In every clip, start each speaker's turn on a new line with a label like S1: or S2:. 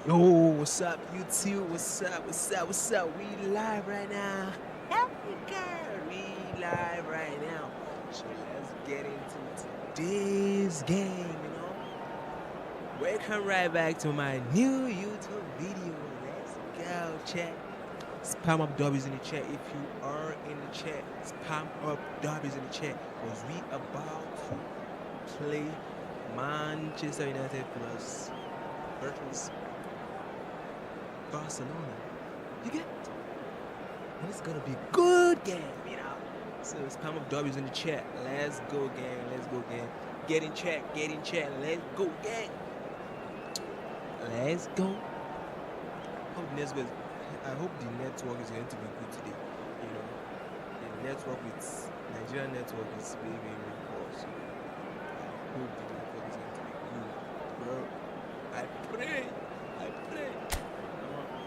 S1: Yo, what's up, YouTube? What's up? We live right now. Africa, we live right now. So let's get into today's game. Welcome right back to my new YouTube video. Let's go, chat. Spam up W's in the chat if you are in the chat. Spam up W's in the chat because we about to play Manchester United versus Barcelona. You get it? And it's gonna be a good game. So spam up W's in the chat. Let's go, gang. Get in chat. Let's go, gang. Let's go. I hope the network is going to be good today. The network with Nigerian network is very, very poor. So I hope the network is going to be good, bro. I pray.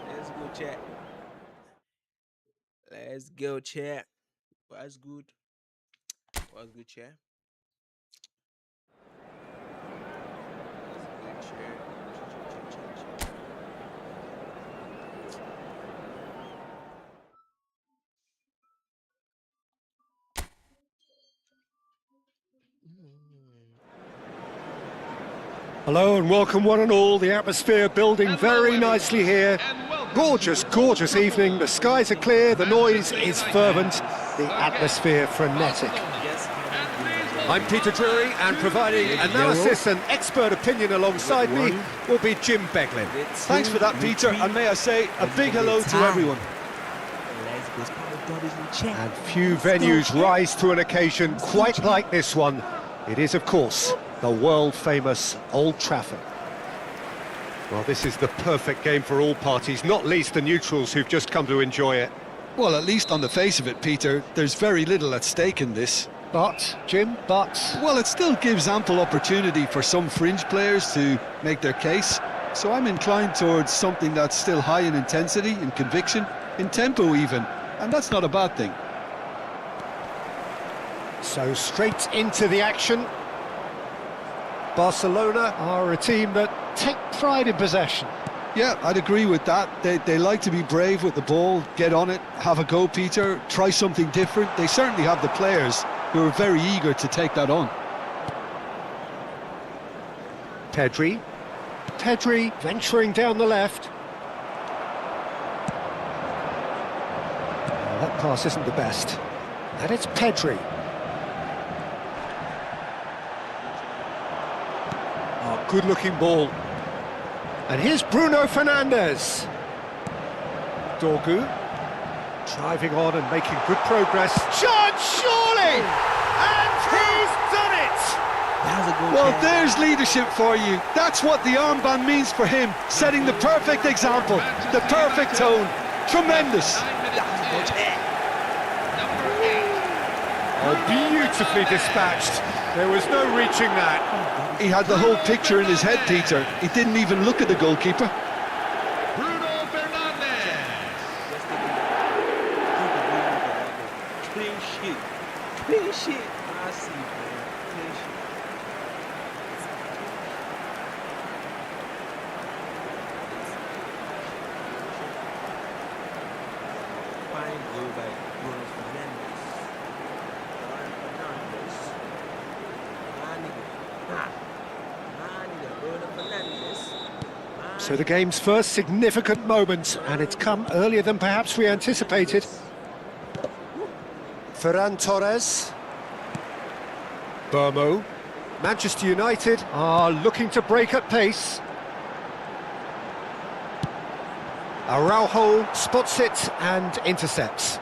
S1: Let's go, chat. Let's go, chat. What's good, chat?
S2: Hello and welcome one and all. The atmosphere building very nicely here. Gorgeous evening. The skies are clear, the noise is fervent, the atmosphere frenetic. I'm Peter Drury, and providing analysis and expert opinion alongside me will be Jim Beglin.
S3: Thanks for that, Peter, and may I say a big hello to everyone.
S2: And few venues rise to an occasion quite like this one. It is, of course, the world-famous Old Trafford. Well, this is the perfect game for all parties, not least the neutrals who've just come to enjoy it.
S3: Well, at least on the face of it, Peter, there's very little at stake in this.
S2: But, Jim,
S3: Well, it still gives ample opportunity for some fringe players to make their case. So I'm inclined towards something that's still high in intensity, in conviction, in tempo even. And that's not a bad thing.
S2: So straight into the action. Barcelona are a team that take pride in possession.
S3: Yeah, I'd agree with that. They like to be brave with the ball, get on it, have a go, Peter, try something different. They certainly have the players who are very eager to take that on.
S2: Pedri venturing down the left. Well, that pass isn't the best. And it's Pedri. Oh, good-looking ball. And here's Bruno Fernandes. Dorgu driving on and making good progress. Chance, surely! And he's done it!
S3: Well, there's leadership for you. That's what the armband means for him, setting the perfect example, the perfect tone. Tremendous.
S2: Oh, beautifully dispatched. There was no reaching that.
S3: He had the whole picture in his head, Peter. He didn't even look at the goalkeeper.
S4: Bruno Fernandes.
S1: Clean sheet. Massive, man. Clean sheet. Fine goal by Bruno Fernandes.
S2: So the game's first significant moment, and it's come earlier than perhaps we anticipated. Ferran Torres. Burmo. Manchester United are looking to break at pace. Araujo spots it and intercepts.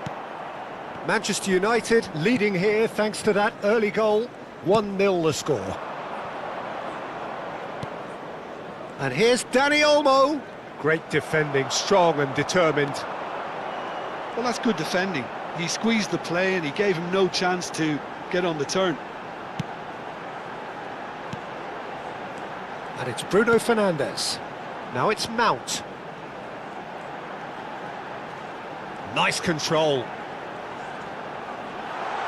S2: Manchester United leading here thanks to that early goal. 1-0 the score. And here's Dani Olmo. Great defending, strong and determined.
S3: Well, that's good defending. He squeezed the play and he gave him no chance to get on the turn.
S2: And it's Bruno Fernandes. Now it's Mount. Nice control.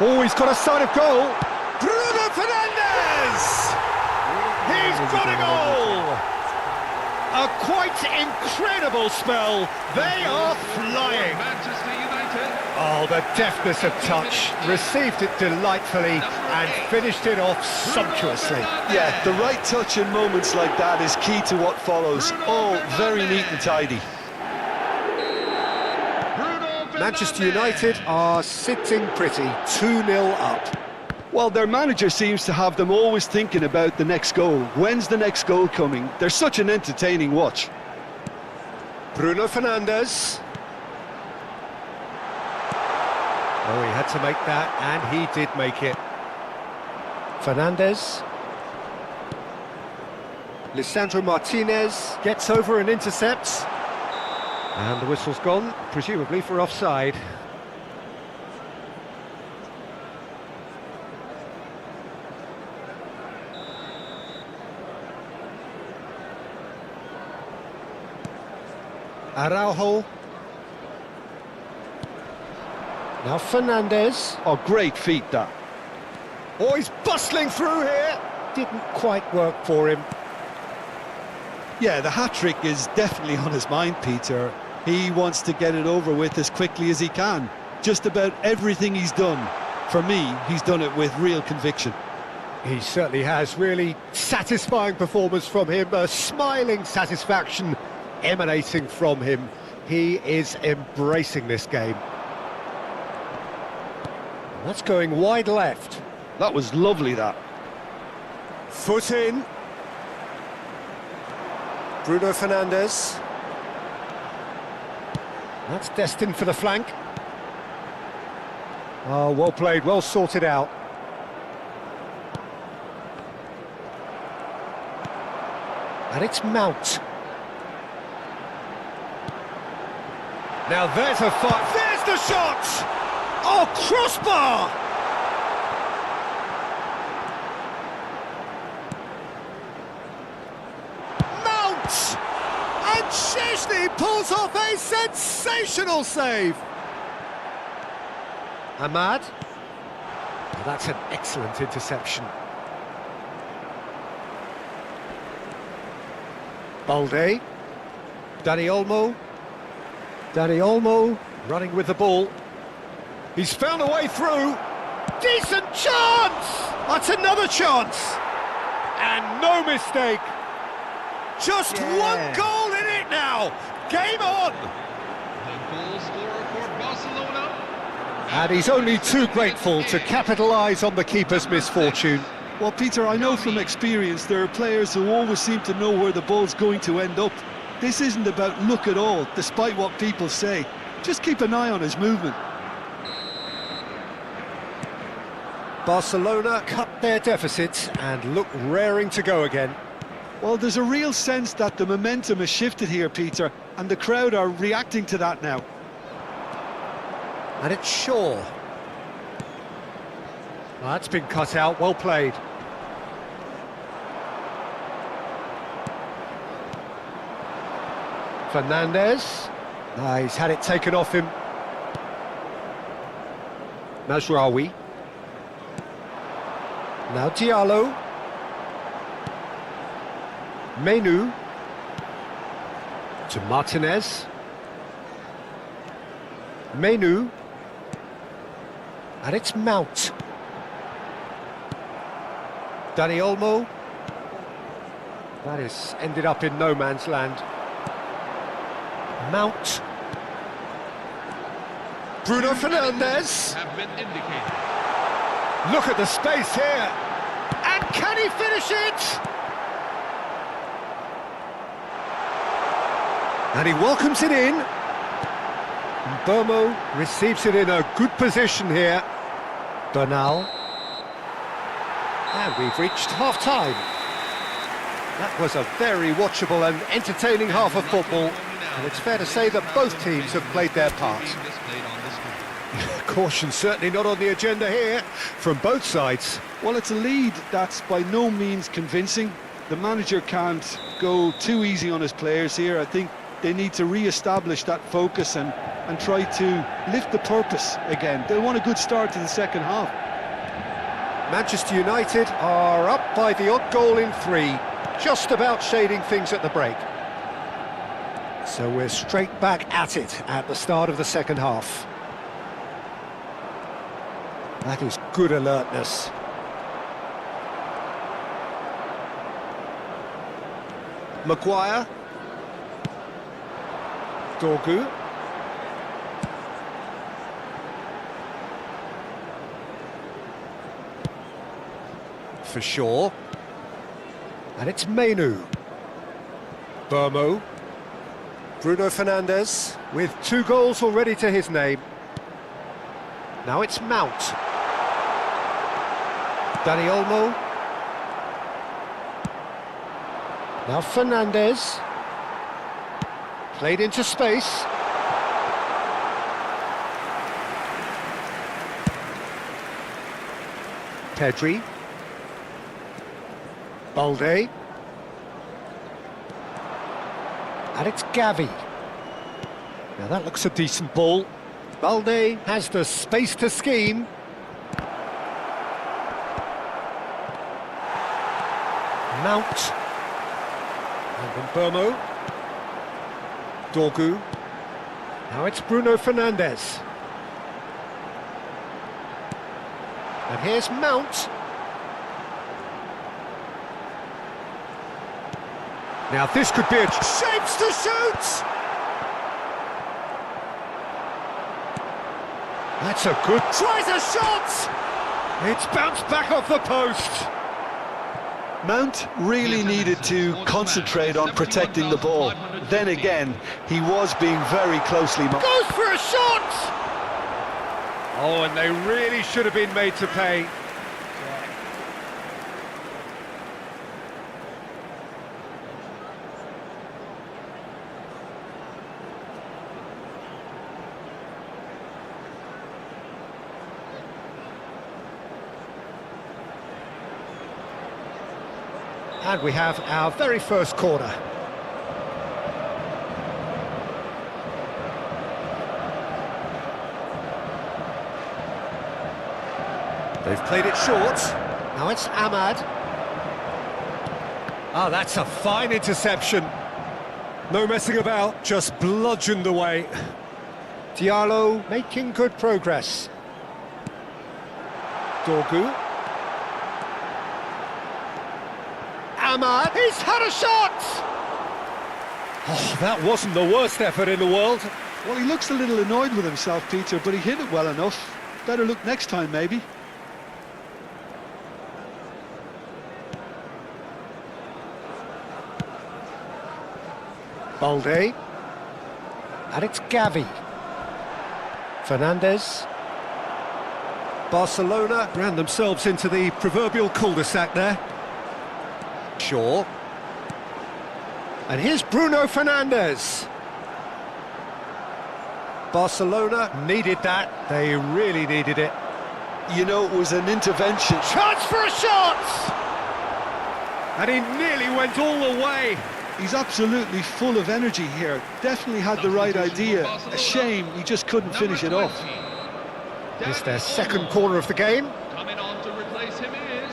S2: Oh, he's got a sight of goal. Bruno Fernandes! He's got a goal! A quite incredible spell. They are flying.
S4: Manchester United.
S2: Oh, the deftness of touch. Received it delightfully and finished it off sumptuously.
S3: Yeah, the right touch in moments like that is key to what follows. All very neat and tidy.
S2: Manchester United are sitting pretty, 2-0 up.
S3: Well, their manager seems to have them always thinking about the next goal. When's the next goal coming? They're such an entertaining watch.
S2: Bruno Fernandes. Oh, he had to make that, and he did make it. Fernandes. Lisandro Martinez gets over and intercepts. And the whistle's gone, presumably for offside. Araujo. Now Fernandes.
S3: Oh, great feat, that.
S2: Oh, he's bustling through here. Didn't quite work for him.
S3: Yeah, the hat-trick is definitely on his mind, Peter. He wants to get it over with as quickly as he can. Just about everything he's done, for me, he's done it with real conviction.
S2: He certainly has. Really satisfying performance from him. A smiling satisfaction emanating from him. He is embracing this game. That's going wide left.
S3: That was lovely, that.
S2: Foot in. Bruno Fernandes. That's destined for the flank. Oh, well played, well sorted out. And it's Mount. Now there's a fight. There's the shot! Oh, crossbar! Mount! And Szczesny pulls off a sensational save. Ahmad. Oh, that's an excellent interception. Balde. Dani Olmo. Dani Olmo running with the ball. He's found a way through. Decent chance! That's another chance. And no mistake. Just one goal in it now. Game on.
S4: The goal scorer for Barcelona.
S2: And he's only too grateful to capitalise on the keeper's misfortune.
S3: Well, Peter, I know from experience there are players who always seem to know where the ball's going to end up. This isn't about luck at all, despite what people say. Just keep an eye on his movement.
S2: Barcelona cut their deficit and look raring to go again.
S3: Well, there's a real sense that the momentum has shifted here, Peter, and the crowd are reacting to that now.
S2: And it's Shaw. Well, that's been cut out, well played. Fernandes. He's had it taken off him. Mazraoui. Now Diallo. Menu. To Martinez. Menu. And it's Mount. Dani Olmo. That is ended up in no man's land. Mount. Bruno Fernandes.
S4: Have been indicated.
S2: Look at the space here. And can he finish it? And he welcomes it in. Burmo receives it in a good position here. Bernal. And we've reached half-time. That was a very watchable and entertaining half of football. And it's fair to say that both teams have played their part. Caution certainly not on the agenda here from both sides.
S3: Well, it's a lead that's by no means convincing. The manager can't go too easy on his players here. I think they need to re-establish that focus and try to lift the purpose again. They want a good start to the second half.
S2: Manchester United are up by the odd goal in 3, just about shading things at the break. So we're straight back at it at the start of the second half. That is good alertness. Maguire. Dorgu. For sure. And it's Mainu. Burmo. Bruno Fernandes with 2 goals already to his name. Now it's Mount. Dani Olmo. Now Fernandes. Played into space. Pedri. Balde. And it's Gavi. Now that looks a decent ball. Balde has the space to scheme. Mount. And then Burmo. Dorgu. Now it's Bruno Fernandes. And here's Mount. Now this could be a shapes to shoot! That's a good... Tries a shot! It's bounced back off the post.
S3: Mount really needed to concentrate on protecting the ball. Then again, he was being very closely monitored.
S2: Goes for a shot! Oh, and they really should have been made to pay. And we have our very first corner. They've played it short. Now it's Ahmad. Oh, that's a fine interception. No messing about, just bludgeoned away. Diallo making good progress. Dorgu. Ahmad, he's had a shot! Oh, that wasn't the worst effort in the world.
S3: Well, he looks a little annoyed with himself, Peter, but he hit it well enough. Better look next time, maybe.
S2: Balde. And it's Gavi. Fernandes. Barcelona ran themselves into the proverbial cul-de-sac there. Shaw. And here's Bruno Fernandes. Barcelona needed that. They really needed it.
S3: You know, it was an intervention.
S2: Chance for a shot! And he nearly went all the way.
S3: He's absolutely full of energy here. Definitely had the right idea. A shame he just couldn't finish it off.
S2: It's their second corner of the game.
S4: Coming on to replace him is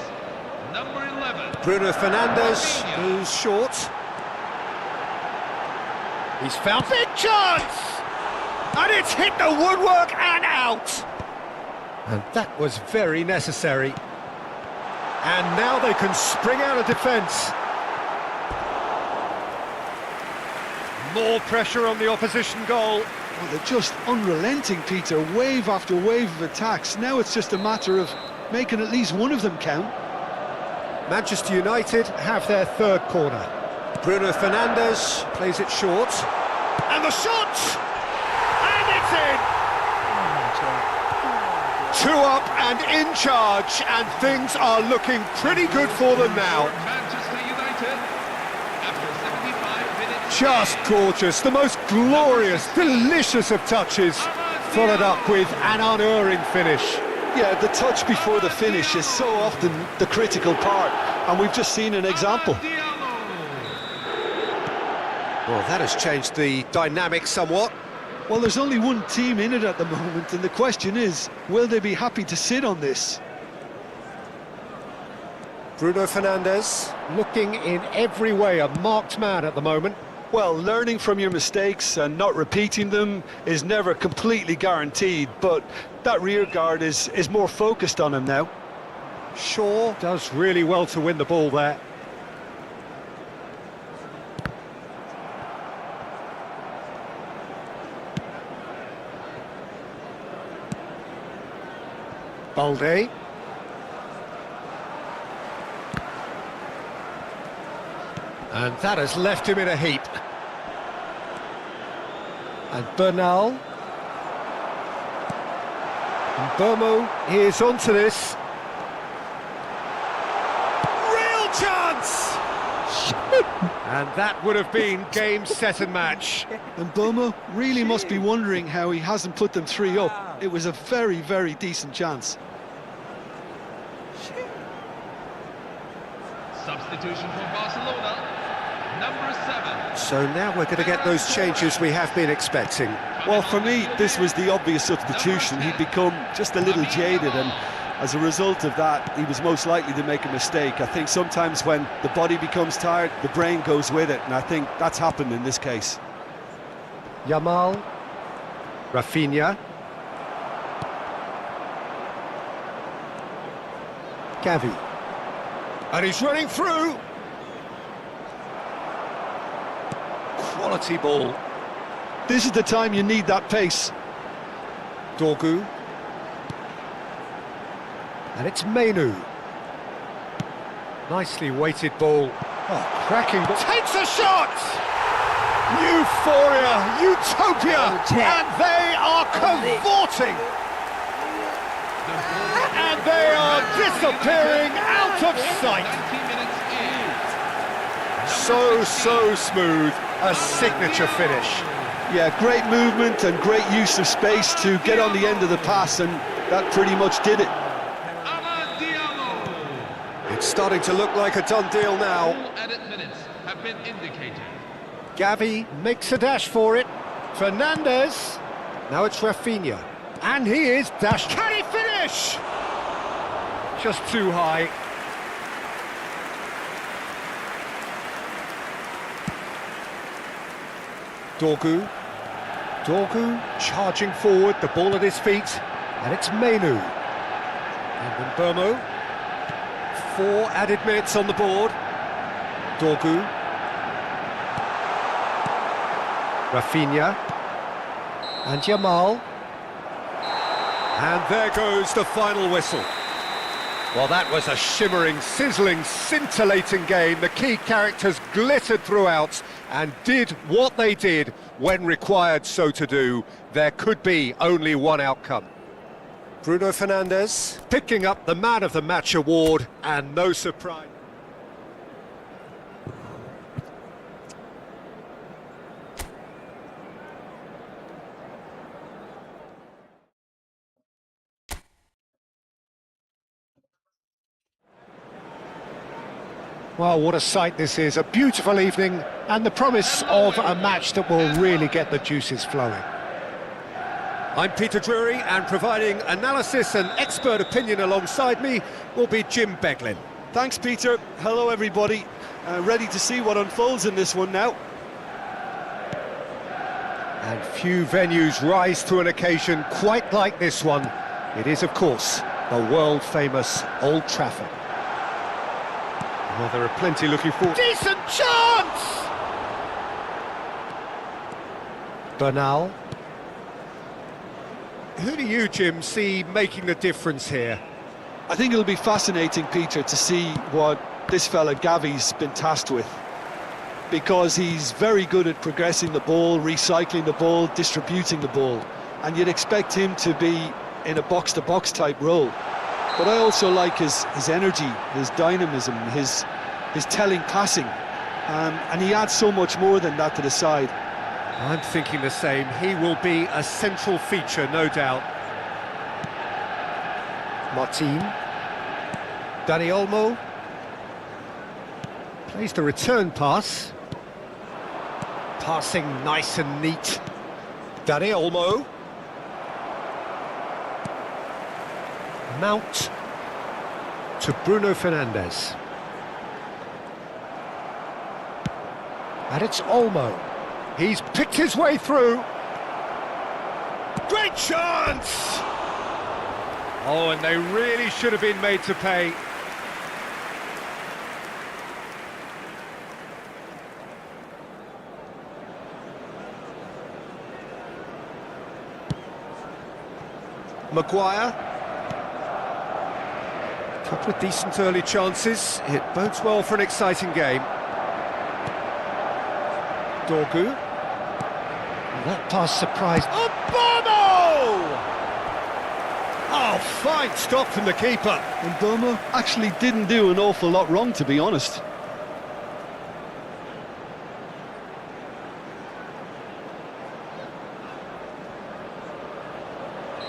S4: number 11.
S2: Bruno Fernandes goes short. He's found big chance! And it's hit the woodwork and out! And that was very necessary. And now they can spring out of defence. More pressure on the opposition goal.
S3: Well, they're just unrelenting, Peter. Wave after wave of attacks. Now it's just a matter of making at least one of them count.
S2: Manchester United have their third corner. Bruno Fernandes plays it short. And the shot! And it's in! 2 up and in charge, and things are looking pretty good for them now.
S4: Manchester United, after 75 minutes.
S2: Just gorgeous, the most glorious, delicious of touches, followed up with an unerring finish.
S3: Yeah, the touch before the finish is so often the critical part, and we've just seen an example.
S2: Well, that has changed the dynamic somewhat.
S3: Well, there's only one team in it at the moment, and the question is, will they be happy to sit on this?
S2: Bruno Fernandes looking in every way a marked man at the moment.
S3: Well, learning from your mistakes and not repeating them is never completely guaranteed, but that rear guard is more focused on him now.
S2: Shaw does really well to win the ball there. Balde. And that has left him in a heap. And Bernal. And Burmo is onto this. Real chance! And that would have been game, set and match.
S3: And Bomo really must be wondering how he hasn't put them 3 up. It was a very, very decent chance.
S4: Substitution for Barcelona. Number 7.
S2: So now we're going to get those changes we have been expecting.
S3: Well, for me, this was the obvious substitution. He'd become just a little jaded, and as a result of that, he was most likely to make a mistake. I think sometimes when the body becomes tired, the brain goes with it, and I think that's happened in this case.
S2: Yamal. Rafinha. Gavi. And he's running through. Quality ball.
S3: This is the time you need that pace.
S2: Dorgu. And it's Mainu. Nicely weighted ball. Oh, cracking ball. Takes a shot! Euphoria, utopia, and they are cavorting. And they are disappearing out of sight.
S4: 90 minutes in.
S2: So smooth, a signature finish.
S3: Yeah, great movement and great use of space to get on the end of the pass, and that pretty much did it.
S2: It's starting to look like a done deal now.
S4: All added minutes have been indicated.
S2: Gavi makes a dash for it. Fernandez. Now it's Rafinha. And he is dashed. Can he finish? Just too high. Dorgu. Dorgu charging forward, the ball at his feet. And it's Mainu. And then Burmo. 4 added minutes on the board. Dorgu. Rafinha. And Yamal. And there goes the final whistle. Well, that was a shimmering, sizzling, scintillating game. The key characters glittered throughout and did what they did when required so to do. There could be only one outcome. Bruno Fernandes picking up the Man of the Match award, and no surprise. Well, what a sight this is. A beautiful evening and the promise of a match that will really get the juices flowing. I'm Peter Drury, and providing analysis and expert opinion alongside me will be Jim Beglin.
S3: Thanks, Peter. Hello, everybody. Ready to see what unfolds in this one now.
S2: And few venues rise to an occasion quite like this one. It is, of course, the world-famous Old Trafford. Well, there are plenty looking forward. Decent chance! Bernal. Who do you, Jim, see making the difference here?
S3: I think it'll be fascinating, Peter, to see what this fella Gavi's been tasked with, because he's very good at progressing the ball, recycling the ball, distributing the ball, and you'd expect him to be in a box-to-box type role. But I also like his energy, his dynamism, his telling passing, and he adds so much more than that to the side.
S2: I'm thinking the same. He will be a central feature, no doubt. Martin. Dani Olmo. Plays the return pass. Passing nice and neat. Dani Olmo. Mount to Bruno Fernandes. And it's Olmo. He's picked his way through. Great chance! Oh, and they really should have been made to pay. Maguire. Couple of decent early chances. It bodes well for an exciting game. Dorgu. That pass surprised. Obama! Oh, fine stop from the keeper.
S3: Obama actually didn't do an awful lot wrong, to be honest.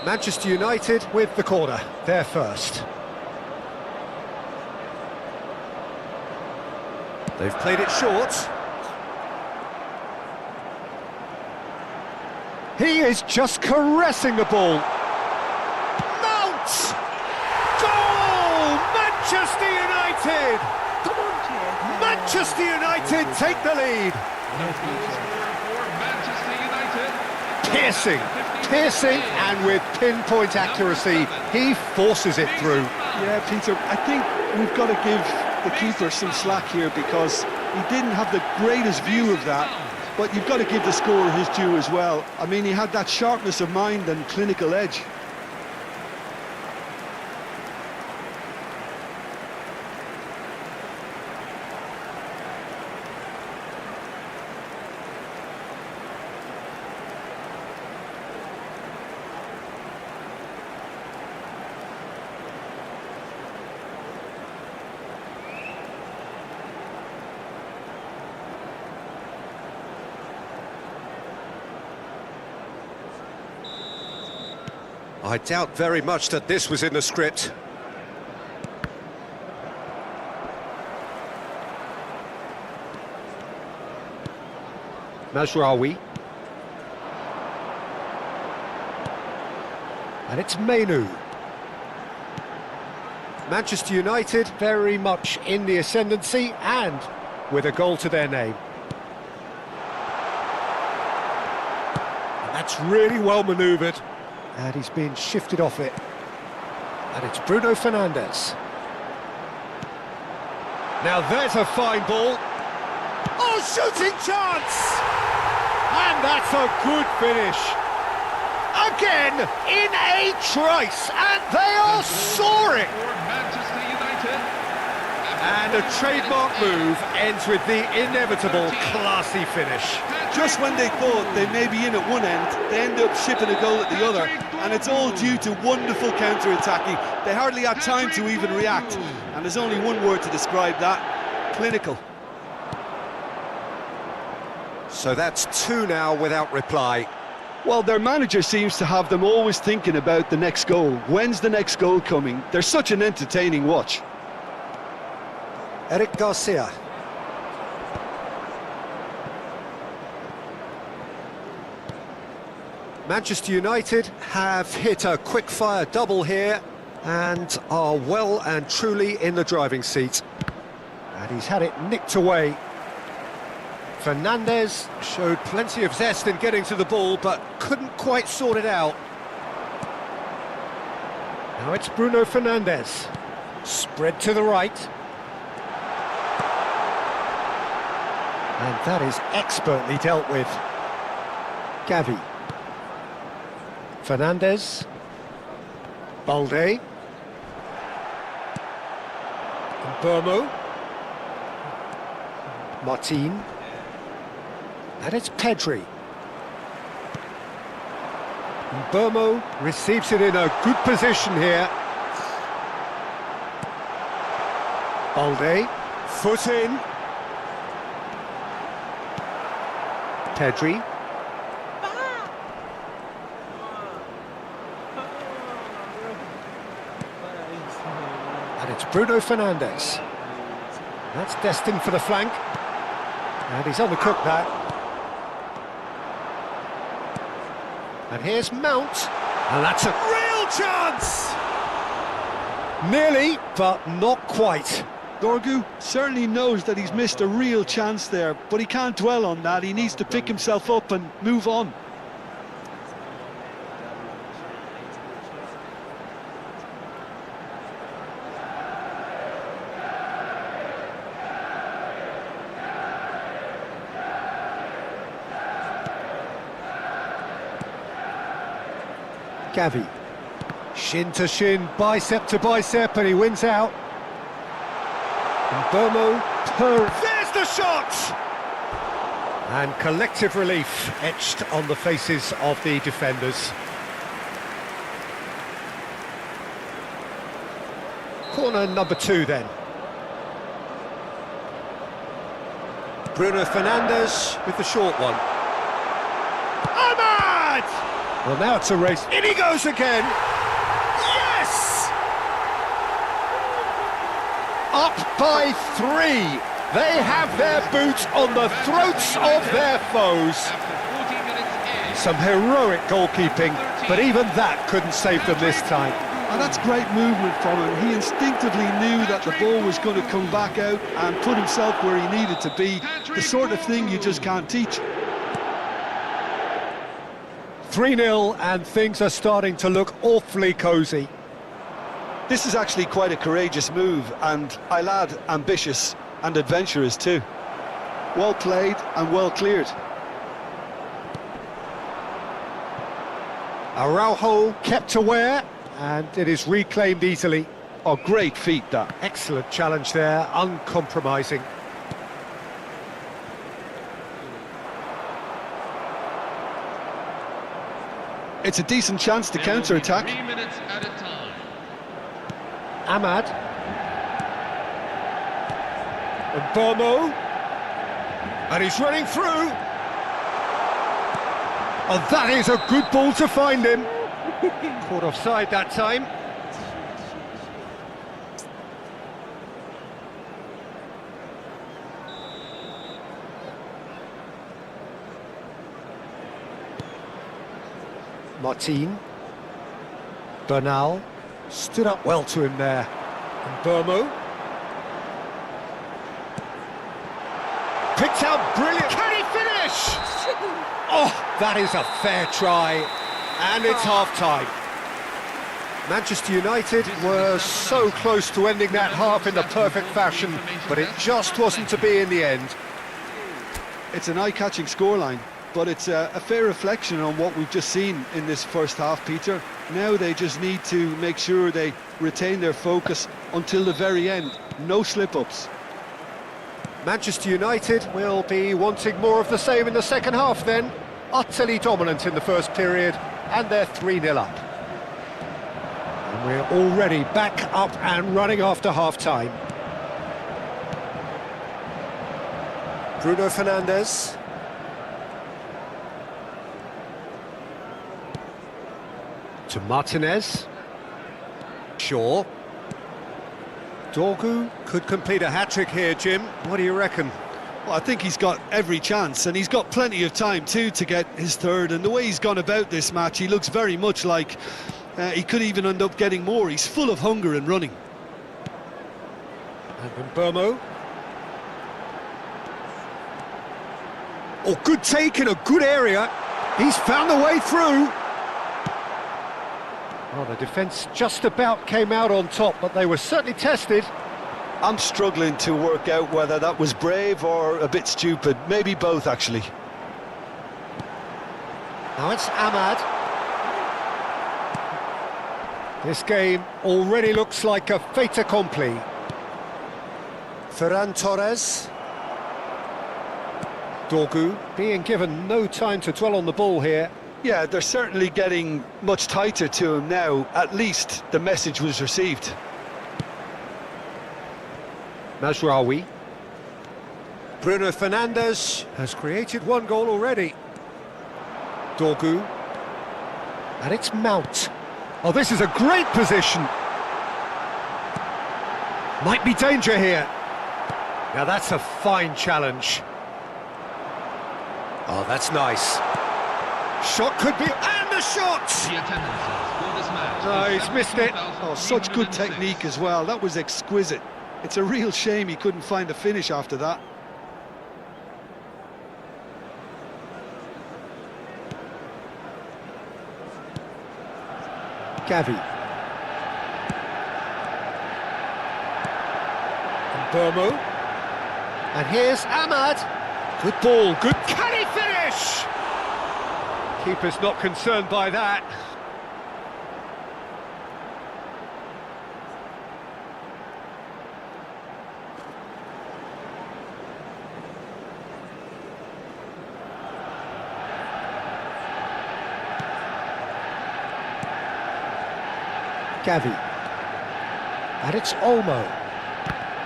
S2: Manchester United with the corner. They're first. They've played it short. He is just caressing the ball. Mount! Goal! Manchester United!
S1: Come on, Cahill.
S2: Manchester United take the lead.
S4: No goal scorer for Manchester United.
S2: Piercing and with pinpoint accuracy, he forces it through.
S3: Yeah, Peter, I think we've got to give the keeper some slack here because he didn't have the greatest view of that, but you've got to give the scorer his due as well. I mean, he had that sharpness of mind and clinical edge.
S2: I doubt very much that this was in the script. Mazraoui. And it's Mainu. Manchester United very much in the ascendancy and with a goal to their name. And that's really well manoeuvred. And he's being shifted off it. And it's Bruno Fernandes. Now there's a fine ball. Oh, shooting chance! And that's a good finish. Again, in a trice, and they are soaring!
S4: For Manchester United.
S2: And a trademark move ends with the inevitable classy finish.
S3: Just when they thought they may be in at one end, they end up shipping a goal at the other, and it's all due to wonderful counter-attacking. They hardly had time to even react, and there's only one word to describe that: clinical.
S2: So that's two now without reply.
S3: Well, their manager seems to have them always thinking about the next goal. When's the next goal coming? They're such an entertaining watch.
S2: Eric Garcia. Manchester United have hit a quick-fire double here and are well and truly in the driving seat. And he's had it nicked away. Fernandes showed plenty of zest in getting to the ball, but couldn't quite sort it out. Now it's Bruno Fernandes. Spread to the right. And that is expertly dealt with. Gavi. Fernandes. Balde. Burmo. Martin. And it's Pedri. Burmo receives it in a good position here. Balde. Foot in. Pedri. And it's Bruno Fernandes. That's destined for the flank. And he's undercooked that. And here's Mount. And that's a real chance! Nearly, but not quite.
S3: Dorgu certainly knows that he's missed a real chance there, but he can't dwell on that. He needs to pick himself up and move on.
S2: Gavi. Shin to shin, bicep to bicep, and he wins out. And there's the shot! And collective relief etched on the faces of the defenders. Corner number 2 then. Bruno Fernandes with the short one. Ahmad! Well, now it's a race. In he goes again! Yes! Up by 3. They have their boots on the throats of their foes. Some heroic goalkeeping, but even that couldn't save them this time.
S3: And that's great movement from him. He instinctively knew that the ball was going to come back out and put himself where he needed to be. The sort of thing you just can't teach.
S2: 3-0 and things are starting to look awfully cosy.
S3: This is actually quite a courageous move, and I'll add ambitious and adventurous too. Well played and well cleared.
S2: Araujo kept aware, and it is reclaimed easily.
S3: Oh, great feat that.
S2: Excellent challenge there, uncompromising.
S3: It's a decent chance to counter-attack.
S4: 3 minutes at a time.
S2: Ahmad. And Bomo. And he's running through. Oh, that is a good ball to find him. Caught offside that time. Martin. Bernal stood up well to him there. And Bomo. Picked out brilliant. Can he finish? Oh, that is a fair try. And it's half-time. Manchester United were so close to ending that half in the perfect fashion, but it just wasn't to be in the end.
S3: It's an eye-catching scoreline, but it's a fair reflection on what we've just seen in this first half, Peter. Now they just need to make sure they retain their focus until the very end. No slip-ups.
S2: Manchester United will be wanting more of the same in the second half then. Utterly dominant in the first period, and they're 3-0 up. And we're already back up and running after half-time. Bruno Fernandes. To Martinez. Shaw. Dorgu could complete a hat-trick here, Jim. What do you reckon?
S3: Well, I think he's got every chance, and he's got plenty of time too to get his third. And the way he's gone about this match, he looks very much like he could even end up getting more. He's full of hunger and running.
S2: And Bomo. Oh, good take in a good area. He's found the way through. Well, the defence just about came out on top, but they were certainly tested.
S3: I'm struggling to work out whether that was brave or a bit stupid. Maybe both, actually.
S2: Now it's Ahmad. This game already looks like a fait accompli. Ferran Torres. Dorgu being given no time to dwell on the ball here.
S3: Yeah, they're certainly getting much tighter to him now. At least the message was received.
S2: Mazraoui. Bruno Fernandes has created one goal already. Dorgu. And it's Mount. Oh, this is a great position. Might be danger here. Now that's a fine challenge. Oh, that's nice. Shot could be... And the shot!
S4: The attendances for this match.
S2: No, he's missed it.
S3: Oh, such good technique as well. That was exquisite. It's a real shame he couldn't find a finish after that.
S2: Gavi. And Burmo. And here's Ahmad. Good ball, good. Can he finish? Keeper's not concerned by that. Gavi. And it's Olmo.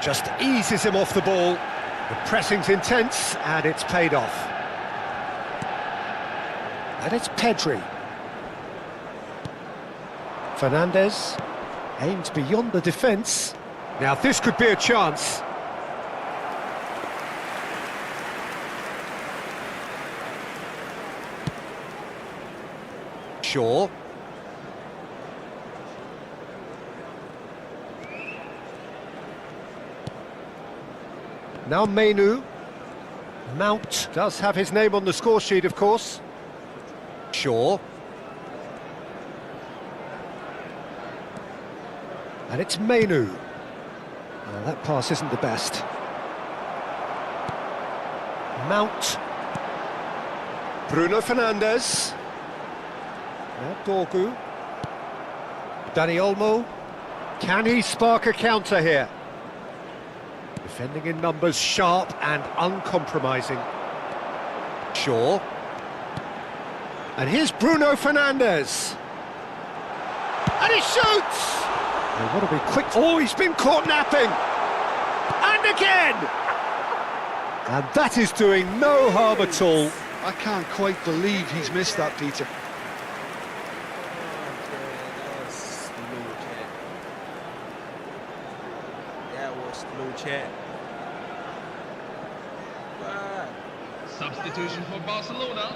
S2: Just eases him off the ball. The pressing's intense, and it's paid off. And it's Pedri. Fernandez aims beyond the defence. Now this could be a chance. Shaw. Now Menu. Mount does have his name on the score sheet, of course. Shaw. And it's Menu. Well, that pass isn't the best. Mount. Bruno Fernandes. Now Dorgu. Dani Olmo. Can he spark a counter here? Defending in numbers, sharp and uncompromising. Shaw. And here's Bruno Fernandes. And he shoots! They want to be quick. Oh, he's been caught napping! And again! And that is doing no harm at all.
S3: I can't quite believe he's missed that, Peter.
S1: That was blue chat.
S4: Substitution for Barcelona,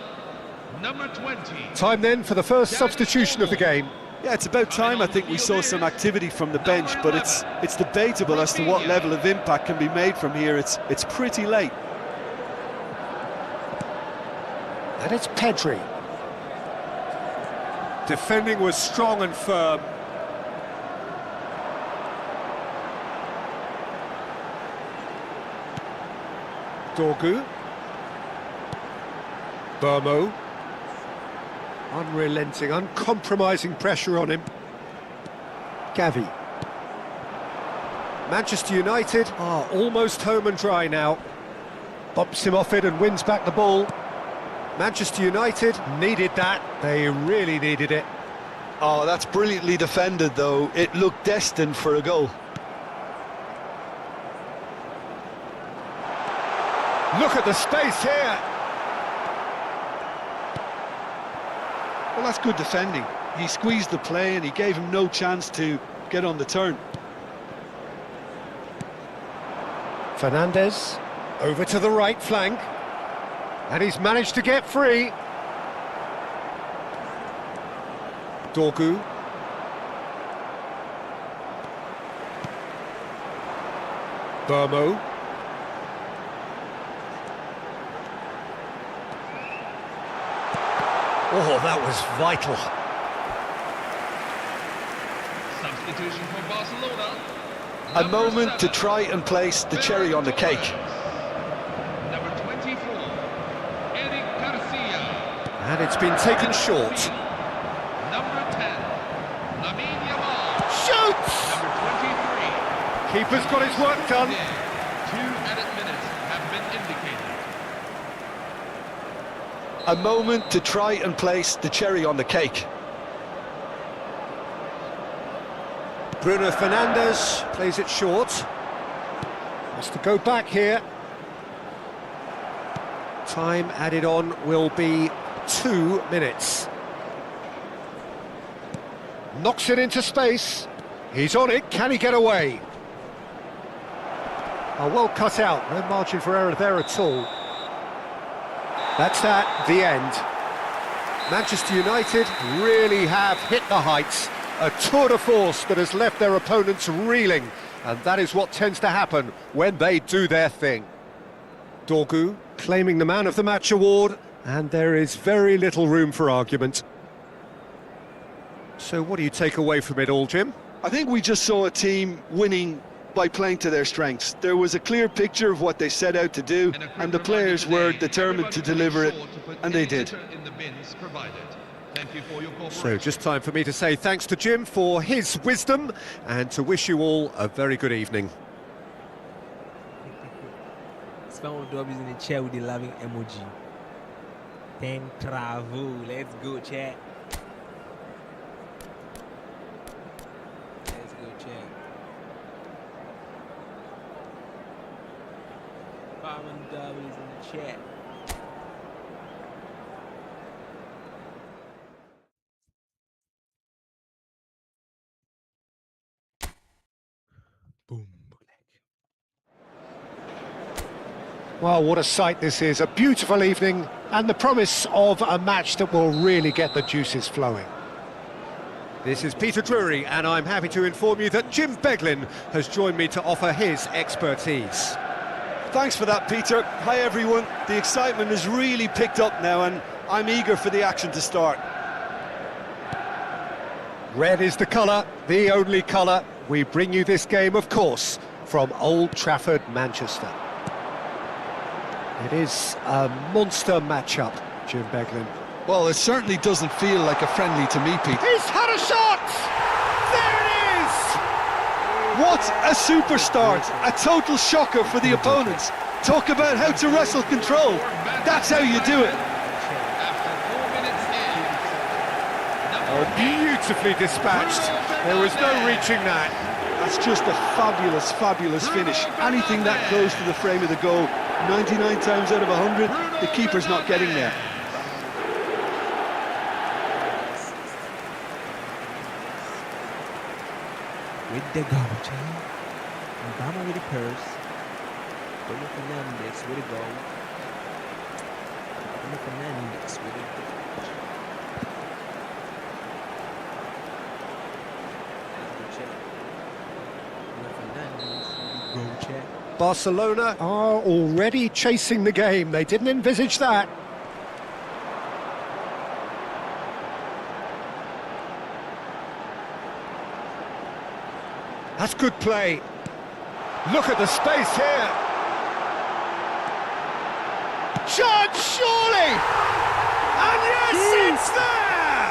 S4: number 20.
S2: Time then for the first substitution of the game.
S3: Yeah, it's about time I think we saw some activity from the bench, but it's debatable as to what level of impact can be made from here. It's pretty late.
S2: And it's Pedri. Defending was strong and firm. Dorgu. Burmo. Unrelenting, uncompromising pressure on him. Gavi. Manchester United are almost home and dry now. Bumps him off it and wins back the ball. Manchester United needed that. They really needed it.
S3: Oh, that's brilliantly defended, though. It looked destined for a goal.
S2: Look at the space here.
S3: Well, that's good defending. He squeezed the play and he gave him no chance to get on the turn.
S2: Fernandes over to the right flank. And he's managed to get free. Dorgu. Burmo. Oh, that was vital.
S4: Substitution for Barcelona.
S3: A moment to try and place the cherry on the cake.
S4: Number 24, Eric Garcia.
S2: And it's been taken short.
S4: Number 10, Lamine Yamal.
S2: Shoots!
S4: Number 23.
S2: Keeper's got his work done.
S4: 2 added minutes have been indicated.
S3: A moment to try and place the cherry on the cake.
S2: Bruno Fernandes plays it short. Has to go back here. Time added on will be 2 minutes. Knocks it into space. He's on it. Can he get away? Oh, well cut out. No margin for error there at all. That's that, the end. Manchester United really have hit the heights. A tour de force that has left their opponents reeling And that is what tends to happen when they do their thing. Dorgu claiming the Man of the Match award, and there is very little room for argument. So what do you take away from it all, Jim?
S3: I think we just saw a team winning by playing to their strengths. There was a clear picture of what they set out to do, and the players were determined to deliver it, and they did.
S2: So just time for me to say thanks to Jim for his wisdom, and to wish you all a very good evening.
S1: Spawn Dobby's in the chair with the loving emoji. Ten travel. Let's go, chat. Let's go, chat. Spawn Dobby's in the chat. Boom.
S2: Well, what a sight this is, a beautiful evening, and the promise of a match that will really get the juices flowing. This is Peter Drury, and I'm happy to inform you that Jim Beglin has joined me to offer his expertise.
S3: Thanks for that, Peter. Hi, everyone. The excitement has really picked up now, and I'm eager for the action to start.
S2: Red is the colour, the only colour. We bring you this game, of course, from Old Trafford, Manchester. It is a monster matchup, Jim Beglin.
S3: Well, it certainly doesn't feel like a friendly to me, Pete.
S2: He's had a shot! There it is!
S3: What a super start! A total shocker for the opponents. Talk about how to wrestle control. That's how you do it.
S2: Oh, beautifully dispatched. There was no reaching that.
S3: That's just a fabulous, fabulous finish. Anything that close to the frame of the goal, 99 times out of 100, the keeper's not getting there.
S1: With the goal, chat. Obama with the purse. Bruno Fernandes with the goal. Bruno Fernandes with the goal.
S2: Barcelona are already chasing the game. They didn't envisage that. That's good play. Look at the space here. Chance, surely! And yes, it's there!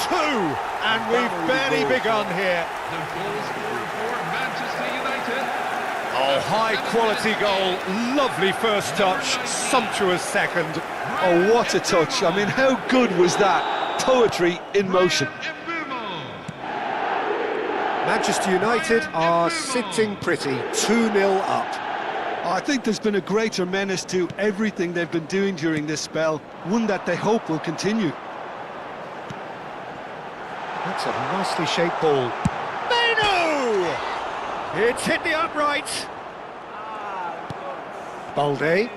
S2: Two, and we've barely begun here.
S4: The goal scorer for Manchester United.
S2: Oh, high-quality goal, lovely first touch, sumptuous second.
S3: Oh, what a touch. I mean, how good was that? Poetry in motion.
S2: Manchester United are sitting pretty, 2-0 up.
S3: I think there's been a greater menace to everything they've been doing during this spell, one that they hope will continue.
S2: That's a nicely shaped ball. Menu! It's hit the upright. Balde.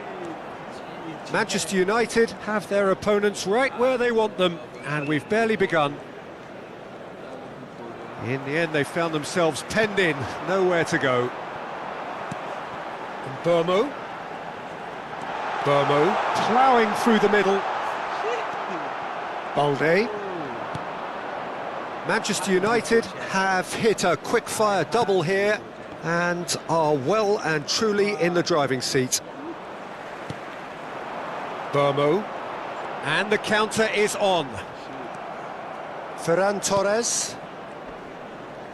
S2: Manchester United have their opponents right where they want them, and we've barely begun. In the end, they found themselves penned in, nowhere to go. And Burmo ploughing through the middle. Balde. Manchester United have hit a quick-fire double here and are well and truly in the driving seat. Burmo, and the counter is on. Ferran Torres,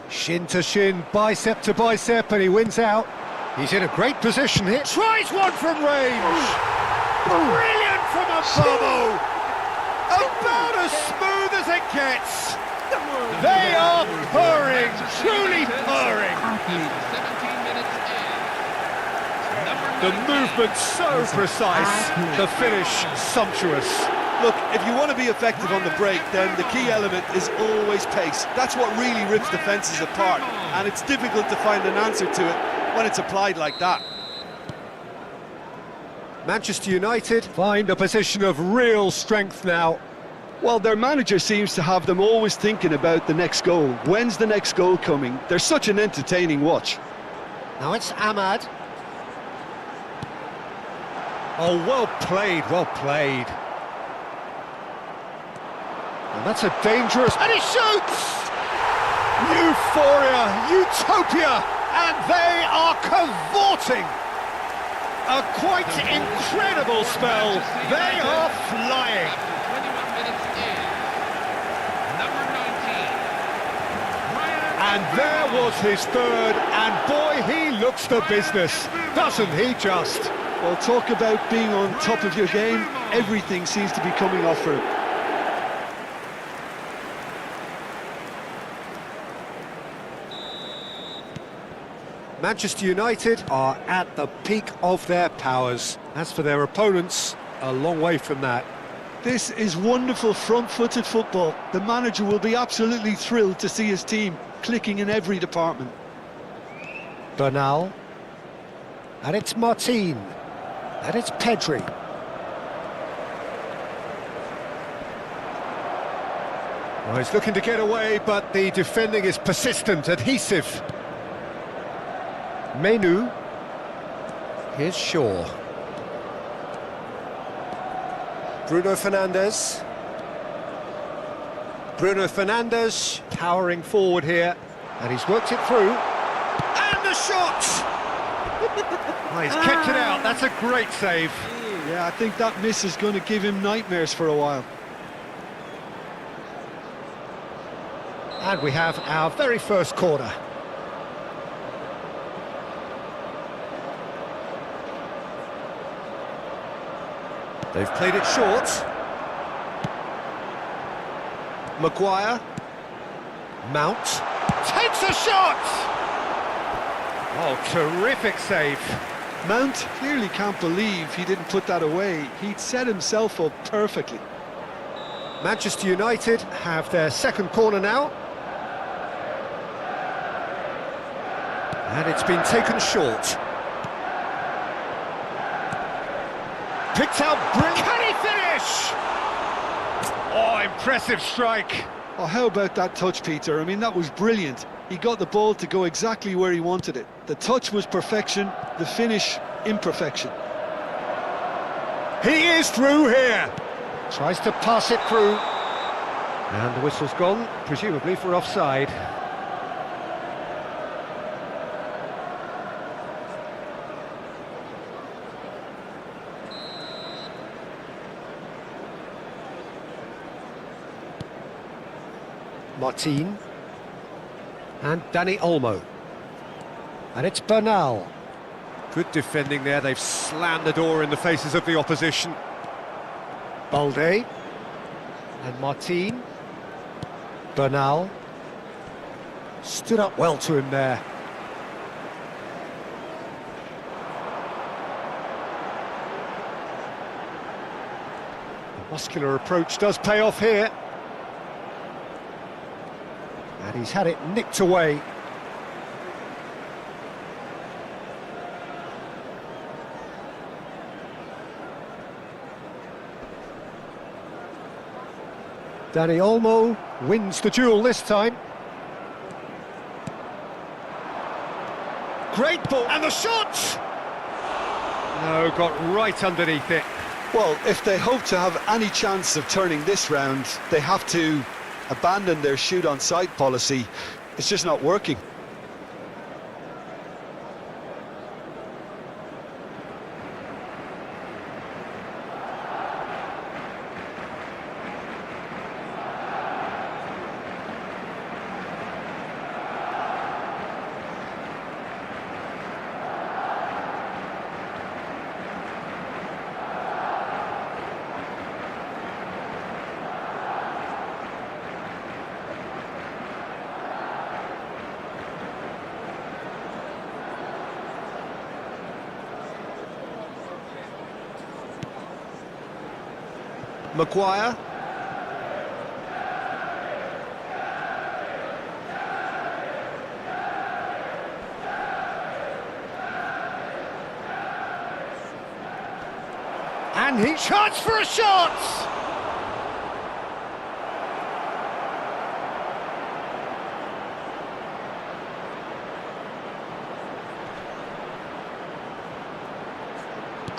S2: shin to shin, bicep to bicep, and he wins out. He's in a great position here. Tries one from range. Brilliant from Burmo. About as smooth as it gets. They are purring, truly purring.
S4: 17 minutes in.
S2: The movement so precise, the finish sumptuous.
S3: Look, if you want to be effective on the break, then the key element is always pace. That's what really rips defences apart, and it's difficult to find an answer to it when it's applied like that.
S2: Manchester United find a position of real strength now.
S3: Well, their manager seems to have them always thinking about the next goal. When's the next goal coming? They're such an entertaining watch.
S2: Now it's Ahmad. Oh, well played, well played. And that's a dangerous... And he shoots! Euphoria, utopia, and they are cavorting. A quite incredible spell. They are flying.
S4: After 21 minutes in, number 19.
S2: And there was his third, and boy, he looks the business, doesn't he just?
S3: Well, talk about being on top of your game. Everything seems to be coming off for him.
S2: Manchester United are at the peak of their powers. As for their opponents, a long way from that.
S3: This is wonderful front-footed football. The manager will be absolutely thrilled to see his team clicking in every department.
S2: Bernal. And it's Martin. And it's Pedri. Well, he's looking to get away, but the defending is persistent, adhesive. Menu. Here's Shaw. Bruno Fernandes. Bruno Fernandes powering forward here, and he's worked it through. And the shot! Oh, he's kept it out, that's a great save.
S3: Yeah, I think that miss is going to give him nightmares for a while.
S2: And we have our very first corner. They've played it short. Maguire. Mount. Takes a shot! Oh, terrific save.
S3: Mount clearly can't believe he didn't put that away. He'd set himself up perfectly.
S2: Manchester United have their second corner now. And it's been taken short. Picked out brilliant. Can he finish? Oh, impressive strike.
S3: Oh, how about that touch, Peter? I mean, that was brilliant. He got the ball to go exactly where he wanted it. The touch was perfection, the finish, imperfection.
S2: He is through here. Tries to pass it through. And the whistle's gone, presumably for offside. Martin. And Dani Olmo. And it's Bernal. Good defending there, they've slammed the door in the faces of the opposition. Balde. And Martin. Bernal. Stood up well to him there. The muscular approach does pay off here. And he's had it nicked away. Dani Olmo wins the duel this time. Great ball, and the shot! No, got right underneath it.
S3: Well, if they hope to have any chance of turning this round, they have to abandon their shoot-on-sight policy. It's just not working.
S2: Maguire. And he charged for a shot!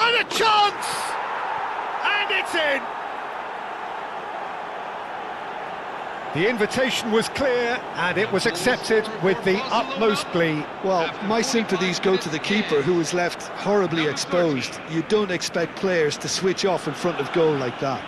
S2: And a chance! And it's in! The invitation was clear, and it was accepted with the utmost glee.
S3: Well, my sympathies go to the keeper, who was left horribly exposed. You don't expect players to switch off in front of goal like that.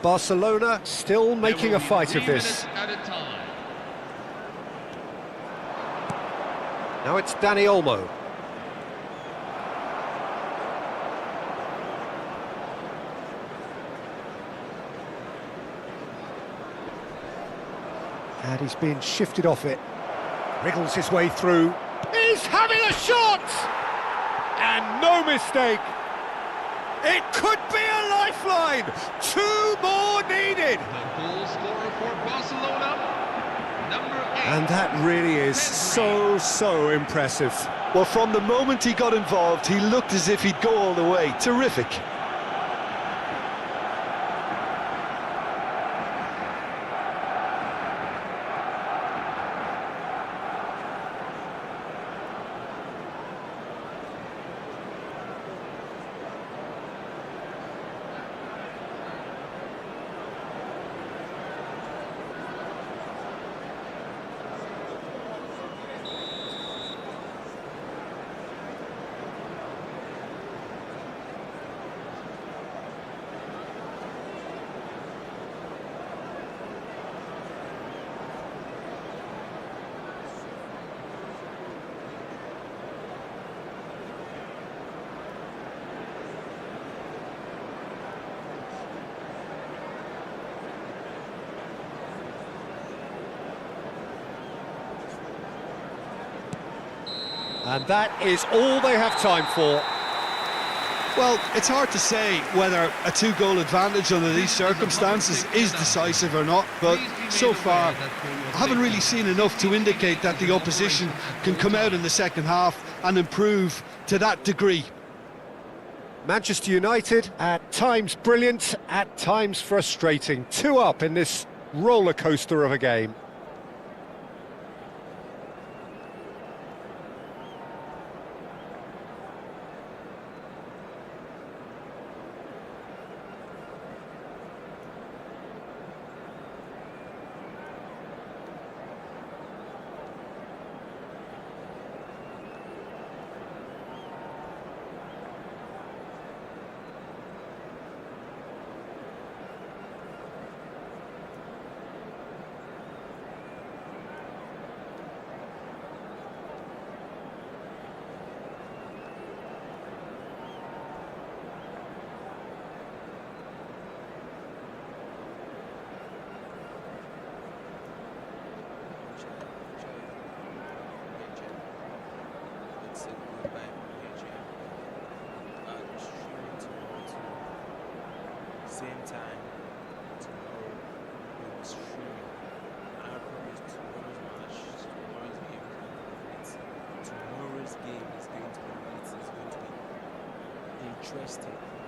S2: Barcelona still making a fight of this. Now it's Dani Olmo. And he's being shifted off it. Wriggles his way through. He's having a shot! And no mistake. It could be a lifeline! 2 more needed!
S4: The goal scorer for Barcelona, number 8.
S2: And that really is so impressive.
S3: Well, from the moment he got involved, he looked as if he'd go all the way. Terrific.
S2: And that is all they have time for.
S3: Well, it's hard to say whether a 2-goal advantage under these circumstances is decisive or not, but so far I haven't really seen enough to indicate that the opposition can come out in the second half and improve to that degree.
S2: Manchester United, at times brilliant, at times frustrating. 2 up in this roller coaster of a game.
S1: Same time tomorrow we will stream. I promise tomorrow's game is going to be lit. It's going to be interesting.